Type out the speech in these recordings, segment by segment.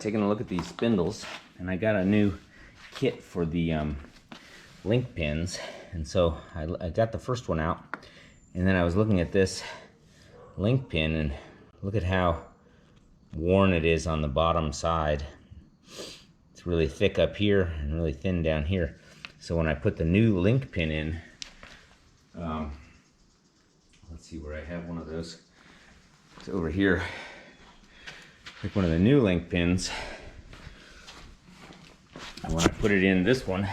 taking a look at these spindles, and I got a new kit for the link pins. And so I got the first one out, and then I was looking at this link pin, and look at how worn it is on the bottom side. It's really thick up here and really thin down here. So when I put the new link pin in, let's see where I have one of those. It's over here. Like one of the new link pins. And when I put it in this one,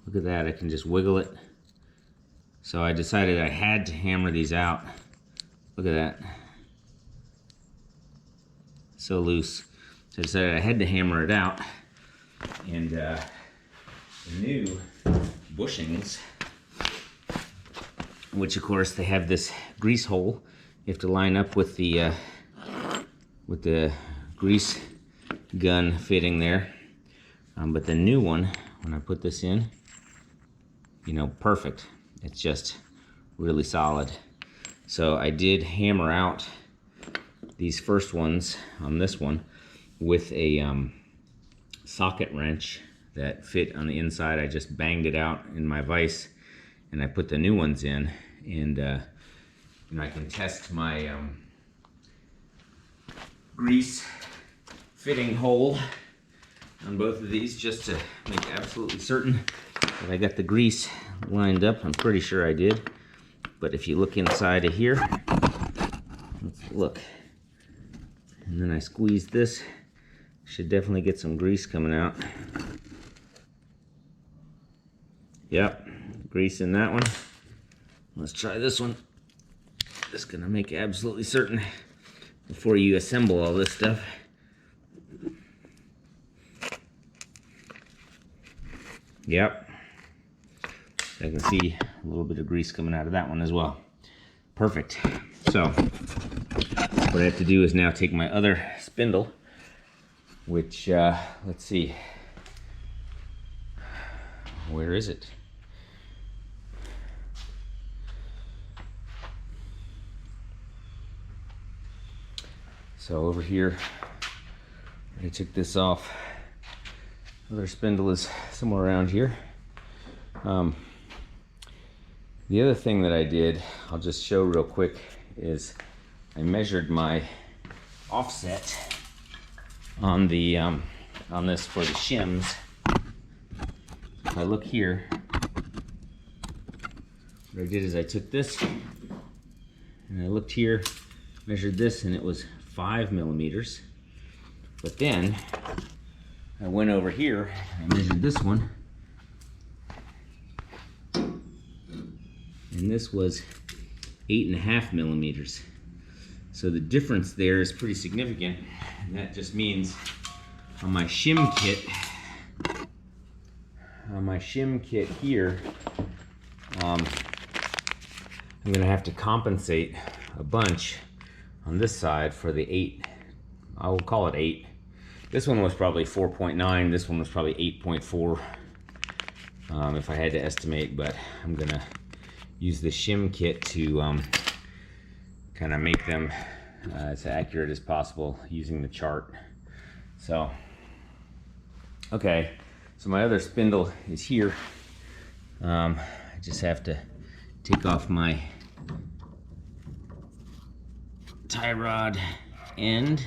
look at that, I can just wiggle it. So I decided I had to hammer these out. Look at that. So loose. So I decided I had to hammer it out. And the new bushings, which of course they have this grease hole. You have to line up with the grease gun fitting there. But the new one, when I put this in, you know, perfect. It's just really solid. So I did hammer out these first ones on this one with a socket wrench that fit on the inside. I just banged it out in my vise, and I put the new ones in, and you know, I can test my grease fitting hole on both of these just to make absolutely certain that I got the grease lined up. I'm pretty sure I did, but if you look inside of here, let's look, and then I squeeze this, should definitely get some grease coming out. Yep, grease in that one. Let's try this one. Just gonna make absolutely certain before you assemble all this stuff. Yep, I can see a little bit of grease coming out of that one as well. Perfect. So what I have to do is now take my other spindle, which let's see, where is it? So over here, I took this off. Other spindle is somewhere around here. The other thing that I did, I'll just show real quick, is I measured my offset on the on this for the shims. If I look here, what I did is I took this and I looked here, measured this, and it was 5 millimeters. But then I went over here and I measured this one, and this was 8.5 millimeters. So the difference there is pretty significant, and that just means on my shim kit here, I'm gonna have to compensate a bunch on this side for the 8. I will call it 8. This one was probably 4.9. This one was probably 8.4 if I had to estimate, but I'm gonna use the shim kit to kind of make them as accurate as possible using the chart. So, okay, so my other spindle is here. I just have to take off my tie rod end,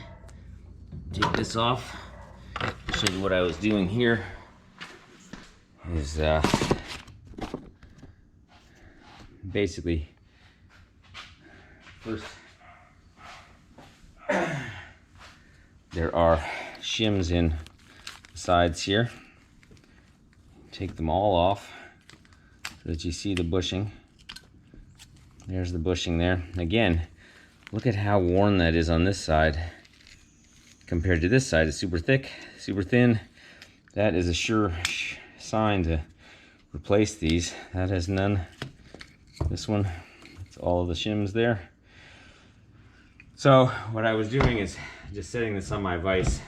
take this off. Show you what I was doing here is basically first there are shims in the sides here. Take them all off so that you see the bushing. There's the bushing there. Again, look at how worn that is on this side compared to this side. It's super thick, super thin. That is a sure sign to replace these. That has none. This one, it's all of the shims there. So what I was doing is just setting this on my vise.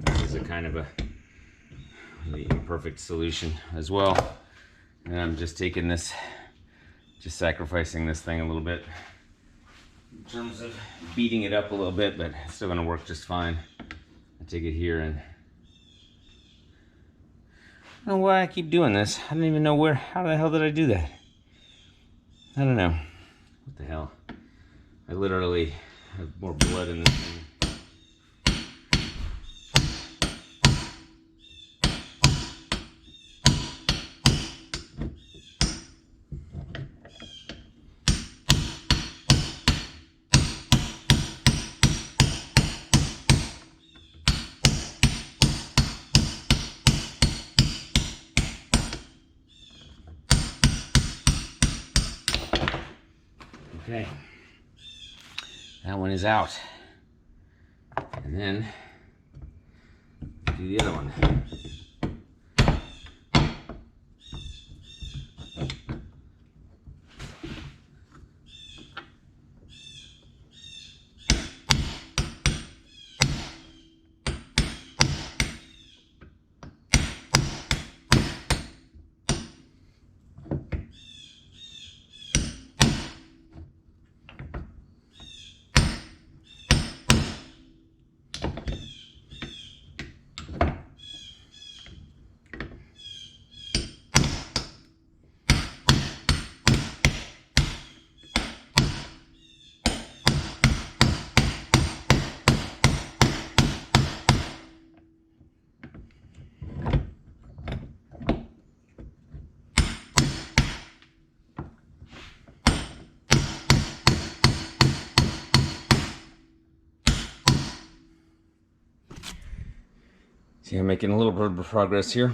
This is a kind of a really imperfect solution as well. And I'm just taking this Just sacrificing this thing a little bit in terms of beating it up a little bit, but it's still gonna work just fine. I take it here and I don't know why I keep doing this. I don't even know how the hell did I do that? I don't know. What the hell? I literally have more blood in this thing. Okay, that one is out. And then do the other one. See, I'm making a little bit of progress here.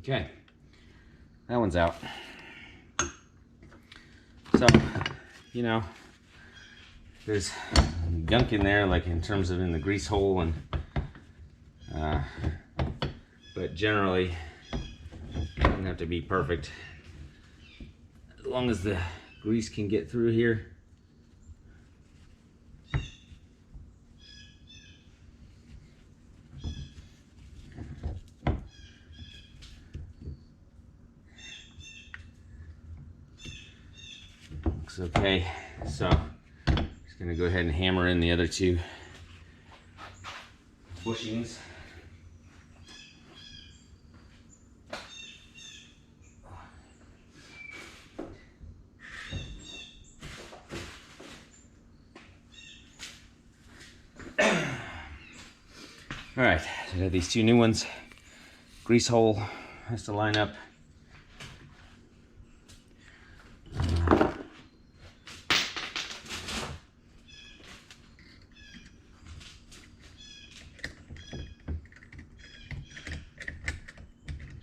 Okay, that one's out. So, you know, there's gunk in there, like in terms of in the grease hole, and but generally, it doesn't have to be perfect. As long as the grease can get through here. Looks okay. So just gonna go ahead and hammer in the other two bushings. All right, so I have these two new ones. Grease hole has to line up.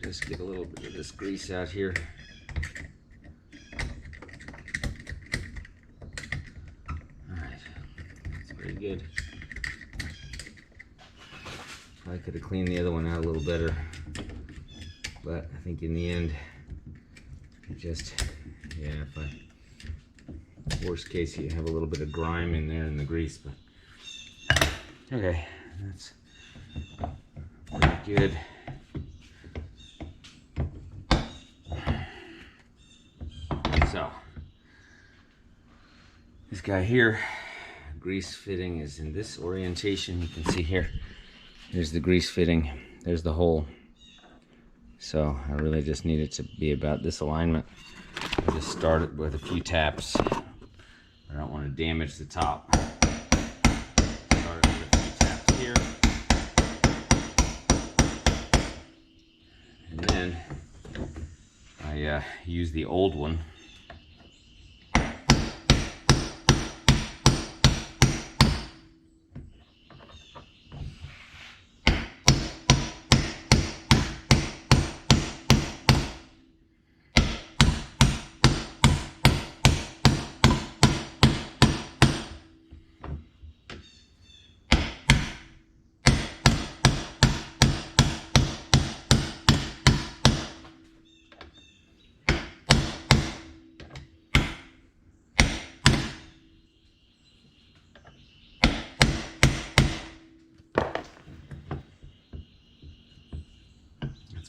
Just get a little bit of this grease out here. All right, that's pretty good. I could have cleaned the other one out a little better, but I think in the end, yeah, worst case, you have a little bit of grime in there in the grease, but okay, that's pretty good. So, this guy here, grease fitting is in this orientation. You can see here. Here's the grease fitting, there's the hole. So I really just need it to be about this alignment. I just start it with a few taps. I don't want to damage the top. Start it with a few taps here. And then I use the old one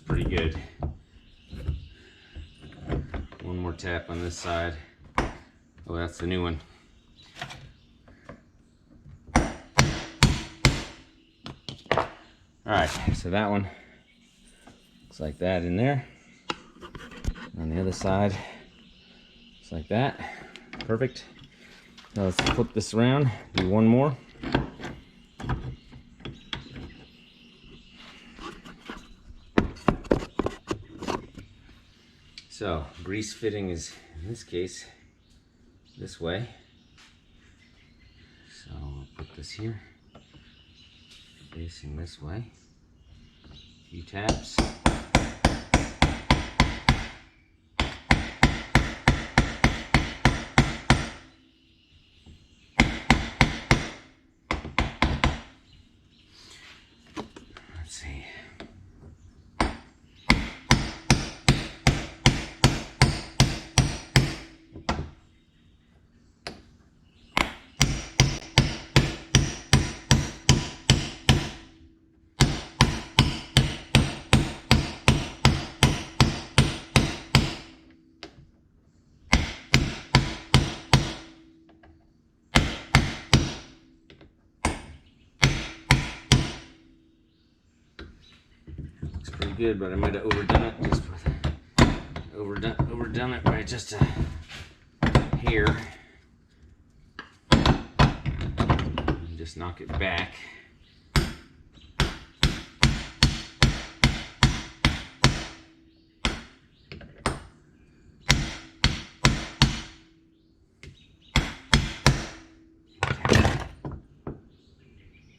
pretty good. One more tap on this side. Oh, that's the new one. Alright, so that one looks like that in there. On the other side, just like that. Perfect. Now let's flip this around, do one more. So, grease fitting is, in this case, this way. So, I'll put this here, facing this way. A few taps. Let's see. Looks pretty good, but I might have overdone it just with overdone it by just a hair. And just knock it back.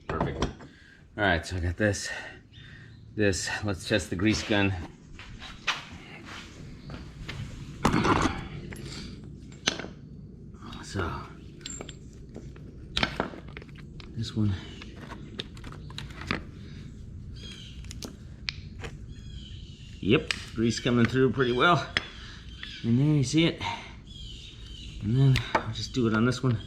Perfect. All right, so I got this. Let's test the grease gun. So, this one. Yep, grease coming through pretty well. And there you see it. And then I'll just do it on this one.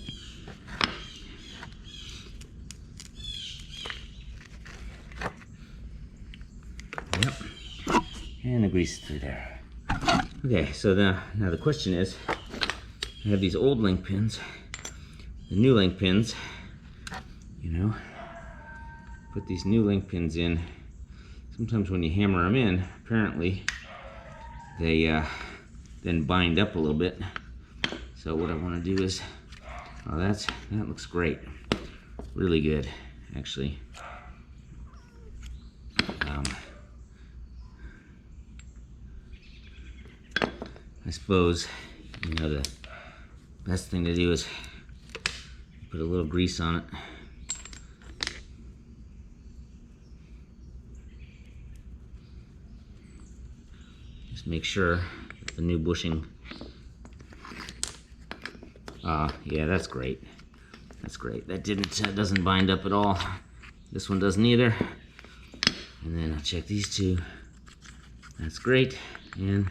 Yep. And the grease through there. Okay, so now the question is, I have these old link pins, the new link pins, you know, put these new link pins in. Sometimes when you hammer them in, apparently they then bind up a little bit. So what I want to do is, oh, that looks great, really good, actually. I suppose, you know, the best thing to do is put a little grease on it. Just make sure that the new bushing. Yeah, that's great. That's great. That doesn't bind up at all. This one doesn't either. And then I'll check these two. That's great. And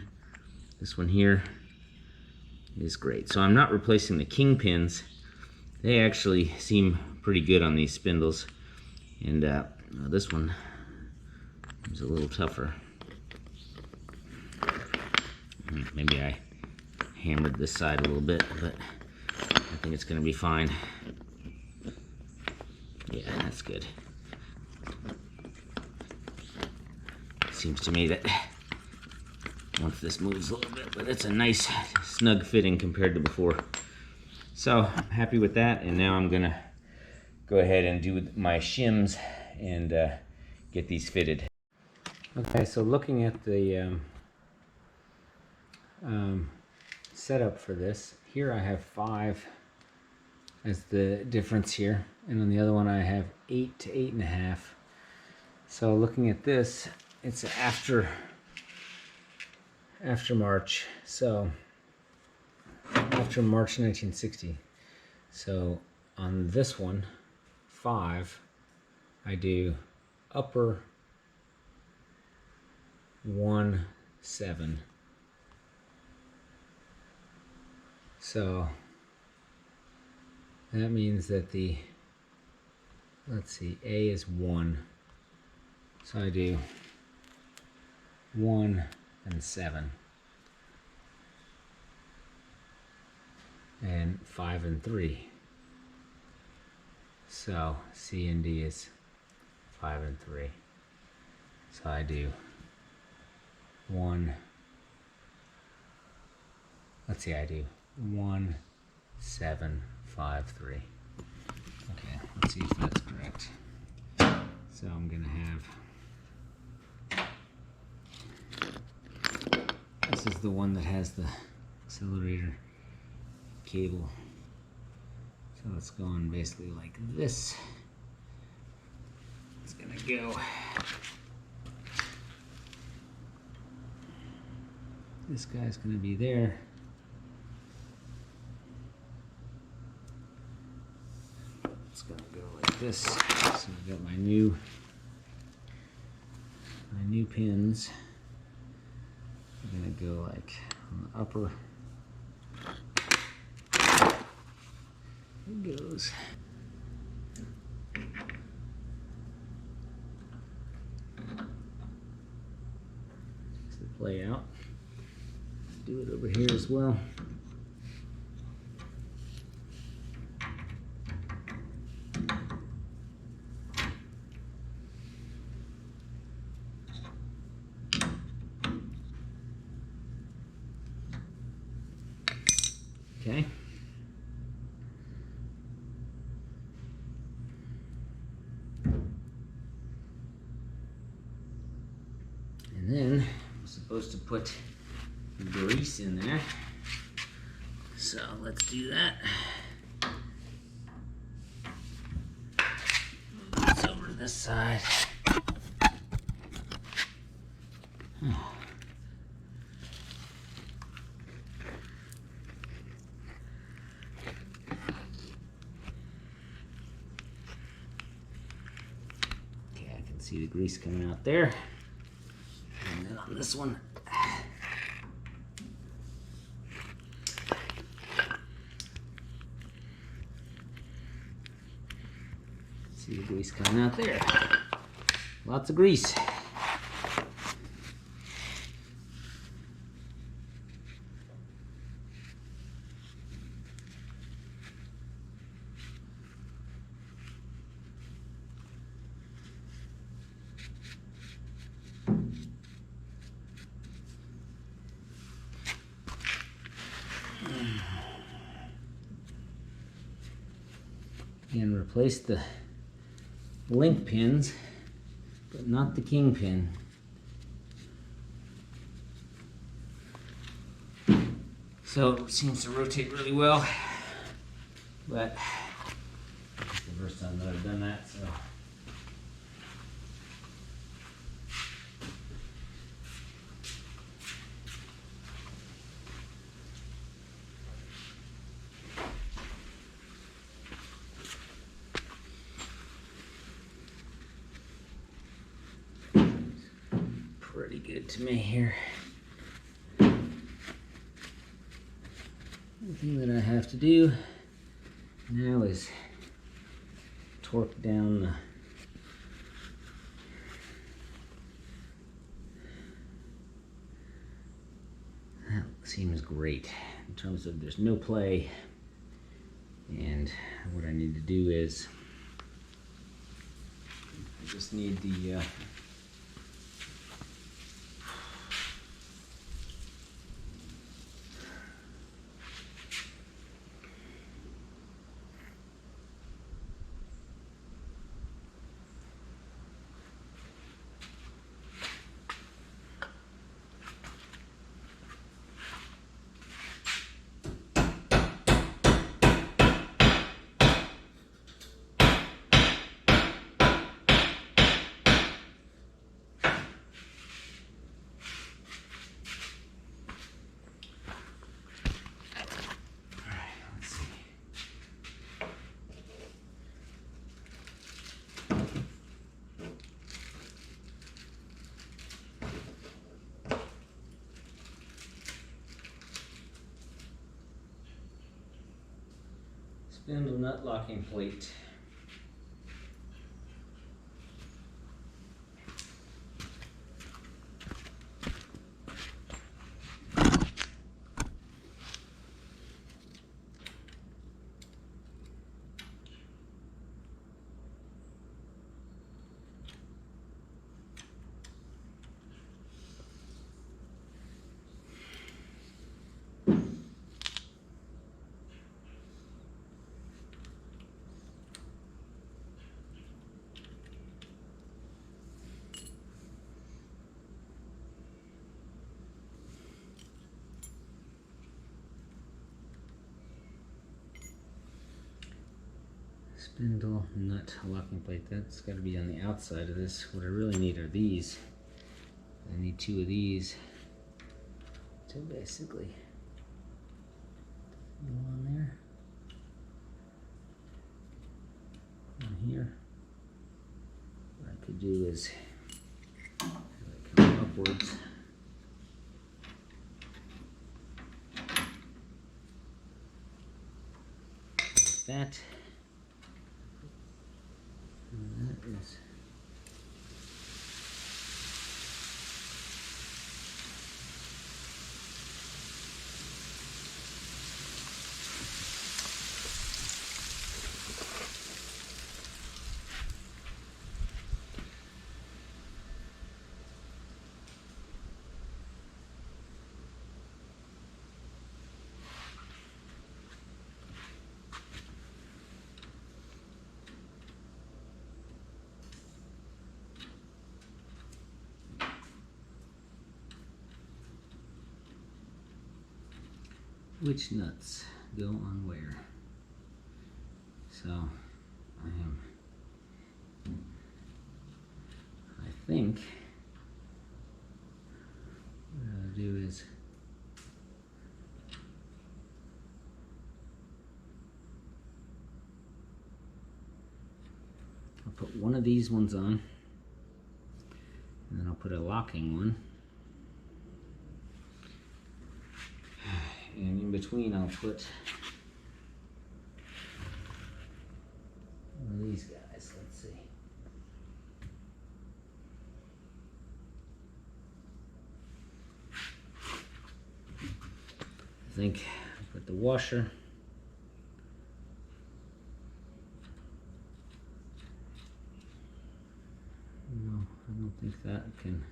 this one here is great. So I'm not replacing the king pins. They actually seem pretty good on these spindles. And this one is a little tougher. Maybe I hammered this side a little bit, but I think it's going to be fine. Yeah, that's good. Seems to me that once this moves a little bit, but it's a nice snug fitting compared to before. So I'm happy with that, and now I'm gonna go ahead and do my shims and get these fitted. Okay, so looking at the setup for this, here I have 5 as the difference here, and on the other one I have 8 to 8.5. So looking at this, it's after March, so after March 1960. So on this one, 5, I do upper 1 7. So that means that the, let's see, A is 1. So I do 1 and 7. And 5 and 3. So C and D is 5 and 3. So I do 1. Let's see, I do 1, 7, 5, 3. Okay, let's see if that's correct. So I'm gonna have, this is the one that has the accelerator cable. So it's going basically like this. It's gonna go. This guy's gonna be there. It's gonna go like this. So I've got my new pins. I'm gonna go like on the upper. It goes. To play out. Do it over here as well. Okay. And then I'm supposed to put grease in there. So let's do that. Move this over to this side. Okay, I can see the grease coming out there. And then on this one, see the grease coming out there. Lots of grease. And replace the link pins, but not the king pin. So it seems to rotate really well, but it's the first time that I've done that, so. Pretty good to me here. The thing that I have to do now is torque down the that seems great in terms of there's no play, and what I need to do is I just need the spindle nut locking plate. spindle nut locking plate. That's got to be on the outside of this. What I really need are these. I need 2 of these to basically go on there. On here. What I could do is have it come upwards. Like that. And that is which nuts go on where. So I think what I'll do is I'll put one of these ones on, and then I'll put a locking one. And in between I'll put one of these guys. Let's see. I think I'll put the washer. No, I don't think that can.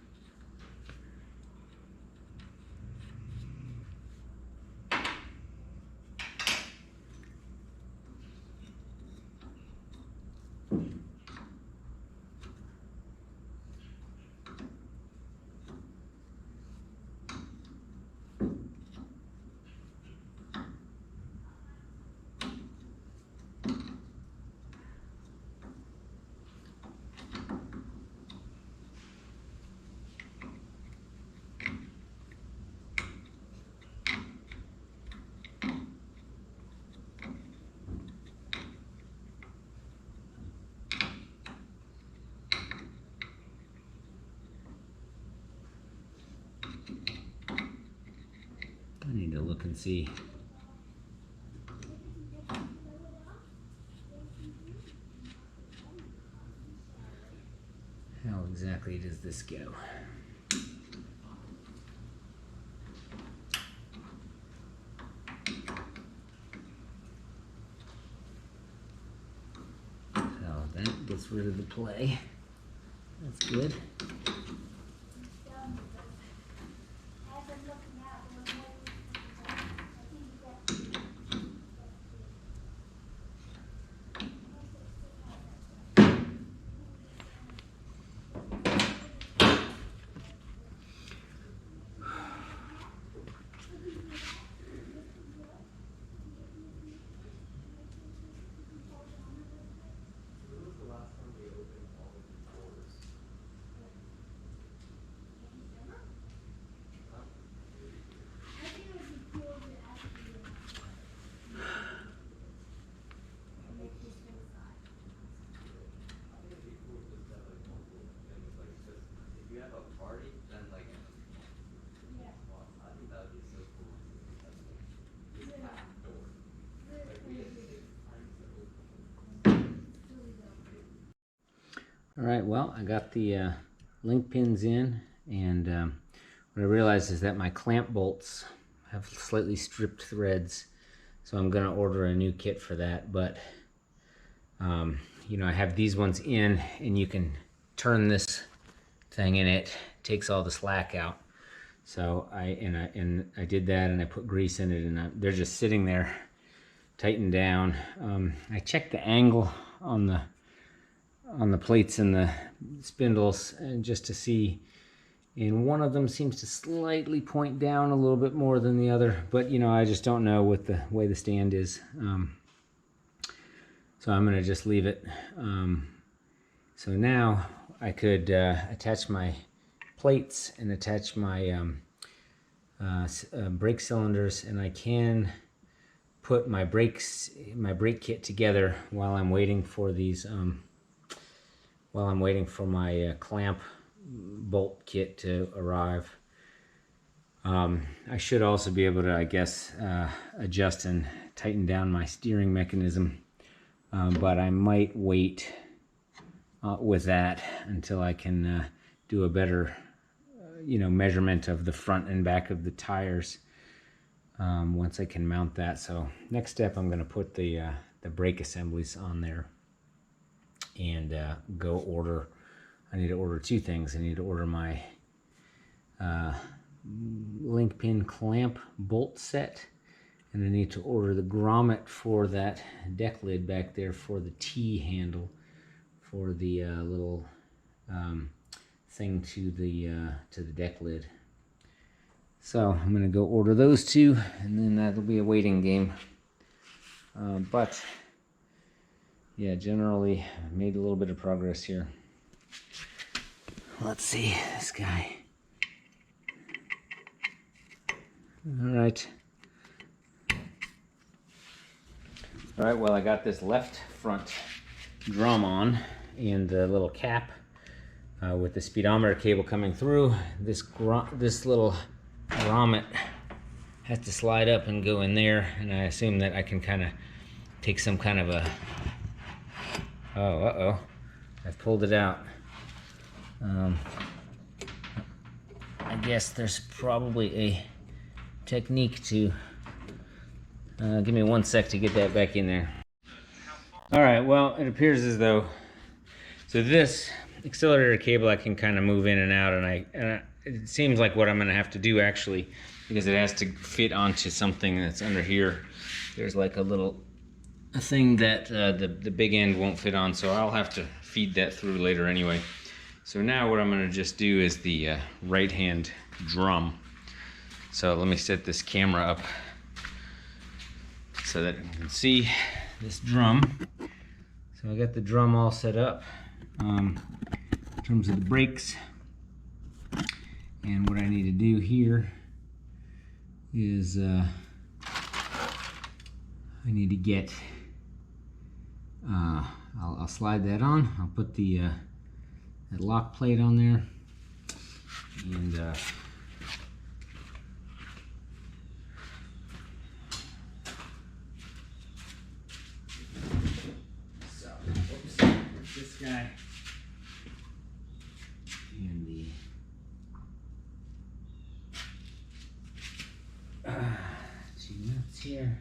I need to look and see how exactly does this go. So that gets rid of the play. That's good. All right, well, I got the link pins in, and what I realized is that my clamp bolts have slightly stripped threads, so I'm gonna order a new kit for that. But you know, I have these ones in, and you can turn this thing, and it takes all the slack out. So I did that, and I put grease in it, and they're just sitting there, tightened down. I checked the angle on the plates and the spindles, and just to see, and one of them seems to slightly point down a little bit more than the other, but you know, I just don't know with the way the stand is. So So I'm gonna just leave it. So now I could attach my plates and attach my brake cylinders, and I can put my brake kit together while I'm waiting for these while I'm waiting for my clamp bolt kit to arrive. I should also be able to, I guess, adjust and tighten down my steering mechanism, but I might wait with that until I can do a better measurement of the front and back of the tires once I can mount that. So next step, I'm going to put the brake assemblies on there and go order. I need to order two things. I need to order my link pin clamp bolt set, and I need to order the grommet for that deck lid back there for the T handle for the little thing to the deck lid. So I'm gonna go order those two, and then that'll be a waiting game. But yeah, generally I made a little bit of progress here. Let's see this guy. All right, well, I got this left front drum on and the little cap with the speedometer cable coming through. This little grommet has to slide up and go in there, and I assume that I can kind of take some kind of a... Oh, I've pulled it out. I guess there's probably a technique to... give me 1 sec to get that back in there. All right, well, it appears as though... So this accelerator cable I can kind of move in and out, and it seems like what I'm going to have to do actually, because it has to fit onto something that's under here. There's like a thing that the big end won't fit on, so I'll have to feed that through later anyway. So now what I'm going to just do is the right hand drum. So let me set this camera up so that you can see this drum. So I got the drum all set up in terms of the brakes, and what I need to do here is I need to get I'll slide that on. I'll put the that lock plate on there, and so this guy and the two nuts here.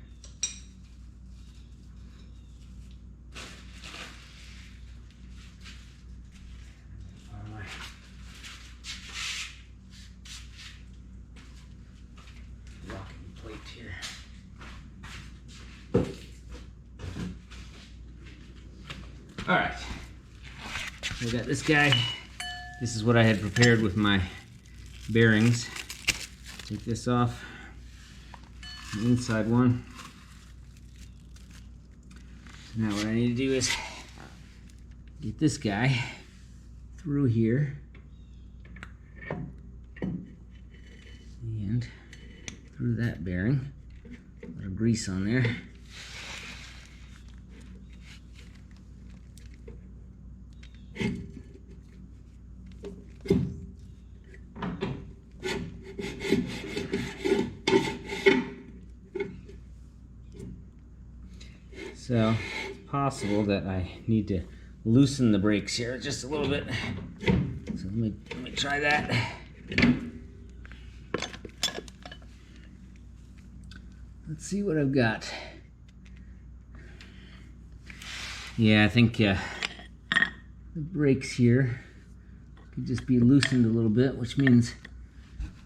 All right, we got this guy. This is what I had prepared with my bearings. Take this off, the inside one. So now what I need to do is get this guy through here and through that bearing. A little grease on there. So it's possible that I need to loosen the brakes here just a little bit. So let me try that. Let's see what I've got. Yeah, I think the brakes here could just be loosened a little bit, which means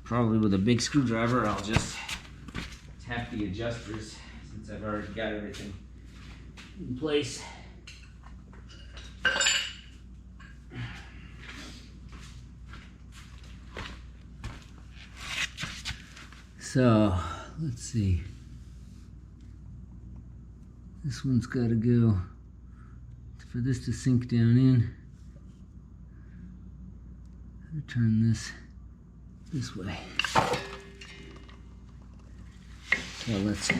probably with a big screwdriver I'll just tap the adjusters since I've already got everything in place. So let's see. This one's got to go for this to sink down in, turn this way. So let's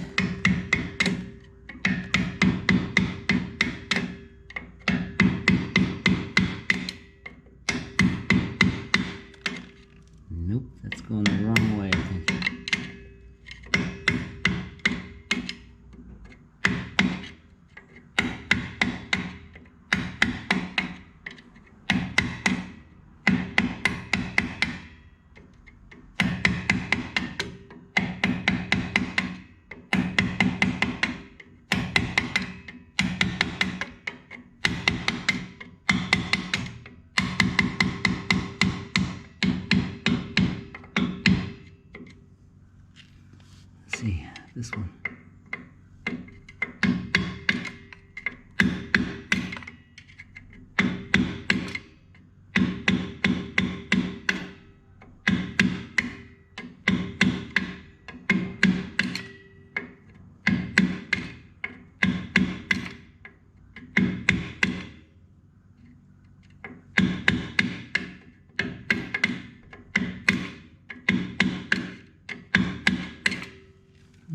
nope, that's going the wrong way, I think. See this one.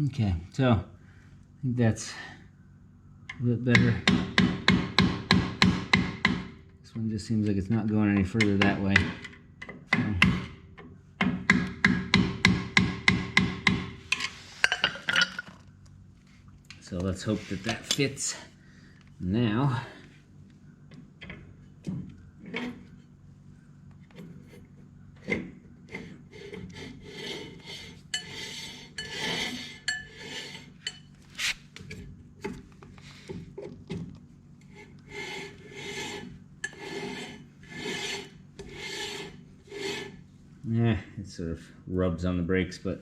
Okay, so I think that's a bit better. This one just seems like it's not going any further that way. So let's hope that that fits now. Yeah, it sort of rubs on the brakes, but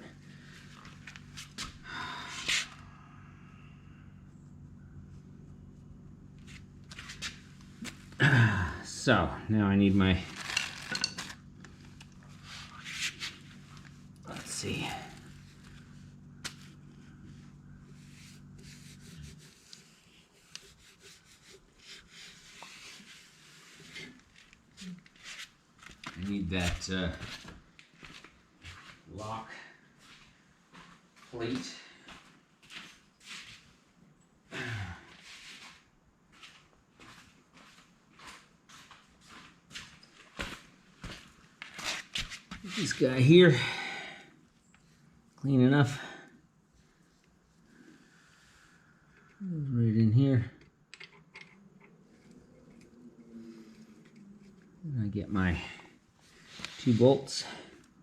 so now I need my, let's see. I need that lock plate. This guy here, clean enough. Goes right in here. And I get my 2 bolts,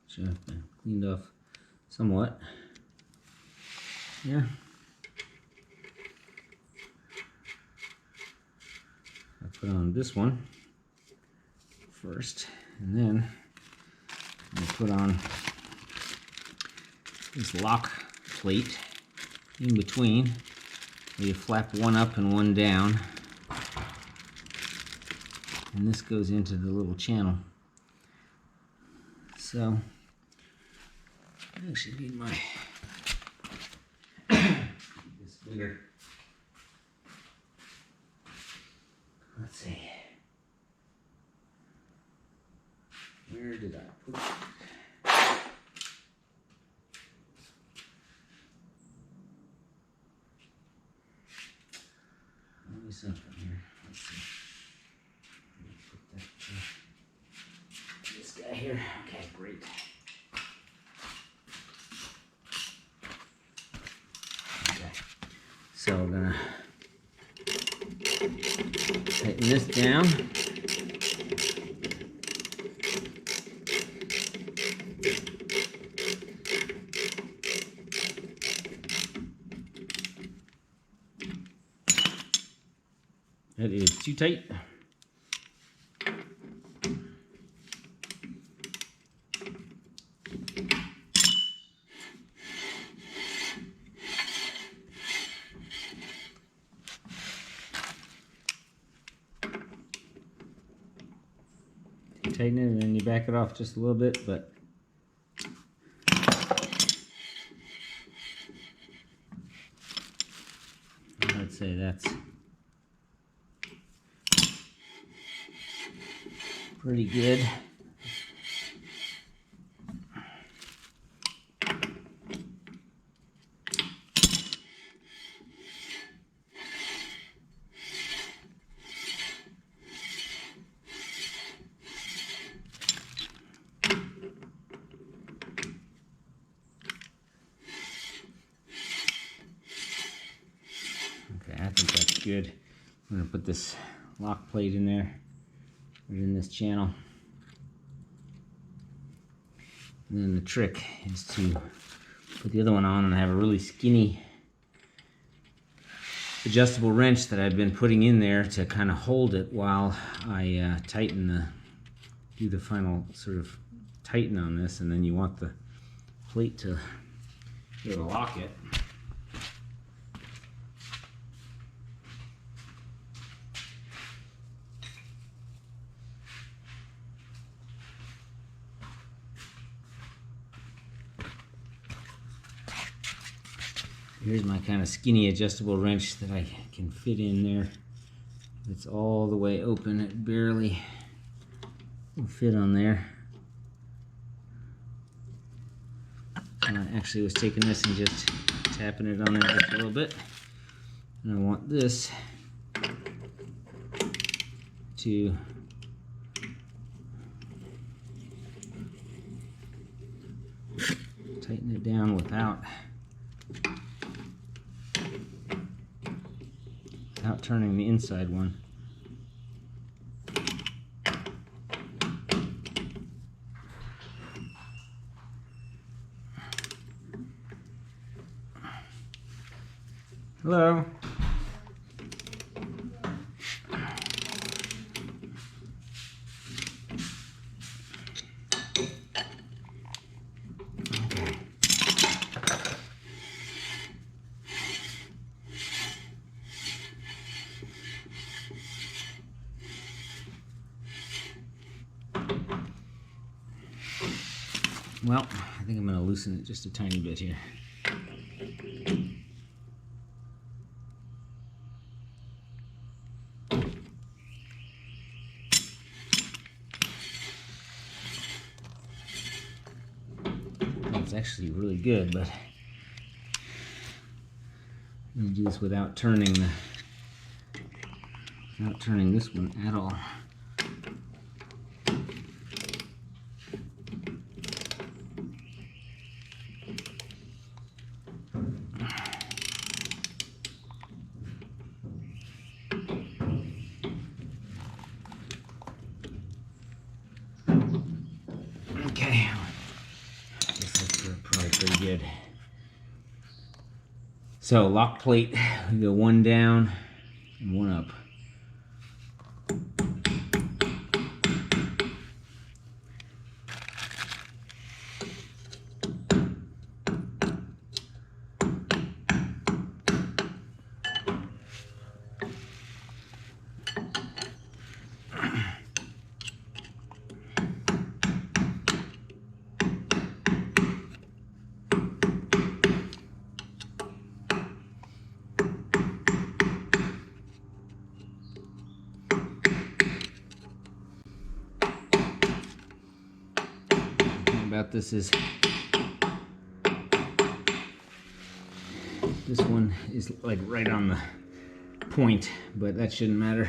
which I've been cleaned off somewhat. Here. I put on this one first, and then I put on this lock plate in between. You flap one up and one down, and this goes into the little channel. So I actually need my this bigger. Let's see. Where did I put it? Let me something here. Let's see. Put that this guy here. Okay, great. Okay. So we're gonna tighten this down. That is too tight. Tighten it and then you back it off just a little bit, but I'd say that's pretty good. Okay, I think that's good. I'm going to put this lock plate in there, put it in this channel. And then the trick is to put the other one on, and I have a really skinny adjustable wrench that I've been putting in there to kind of hold it while I do the final sort of tighten on this, and then you want the plate to be able to lock it. Here's my kind of skinny adjustable wrench that I can fit in there. It's all the way open, it barely will fit on there. And I actually was taking this and just tapping it on there just a little bit. And I want this to tighten it down without turning the inside one. Hello. Well, I think I'm going to loosen it just a tiny bit here. It's actually really good, but I'm going to do this without turning this one at all. Okay, I guess that's probably pretty good. So lock plate, we go one down and one up. About this is this one is like right on the point, but that shouldn't matter.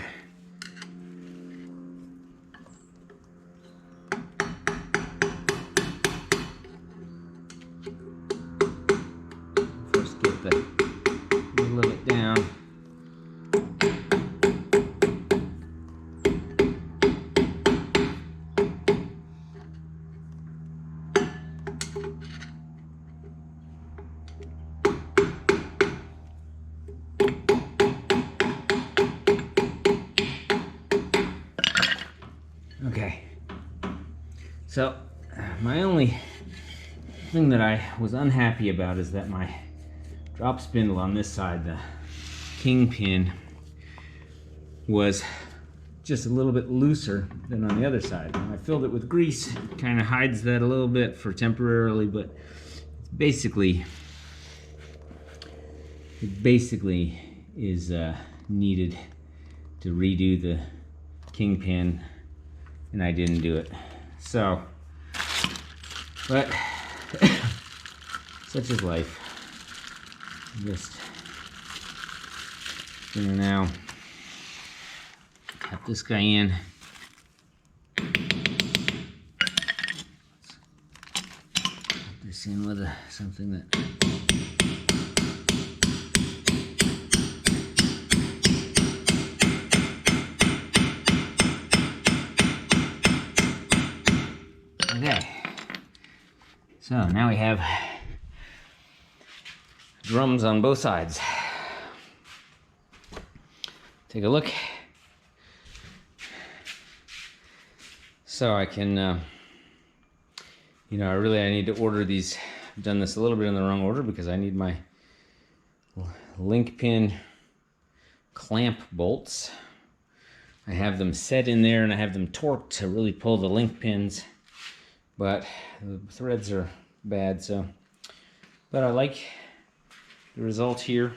First get the middle of it down. Okay, so my only thing that I was unhappy about is that my drop spindle on this side, the kingpin, was just a little bit looser than on the other side. When I filled it with grease, it kind of hides that a little bit for temporarily, but it's basically is needed to redo the kingpin and I didn't do it. So, but such is life. Just gonna now tap this guy in. Put this in with something that okay. So now we have drums on both sides. Take a look. So I can, you know, I need to order these. I've done this a little bit in the wrong order because I need my link pin clamp bolts. I have them set in there and I have them torqued to really pull the link pins, but the threads are bad, so. But I like the result here.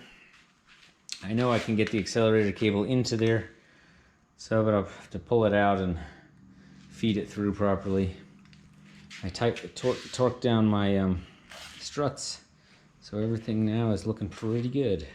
I know I can get the accelerator cable into there, so but I'll have to pull it out and feed it through properly. I torqued down my struts, so everything now is looking pretty good.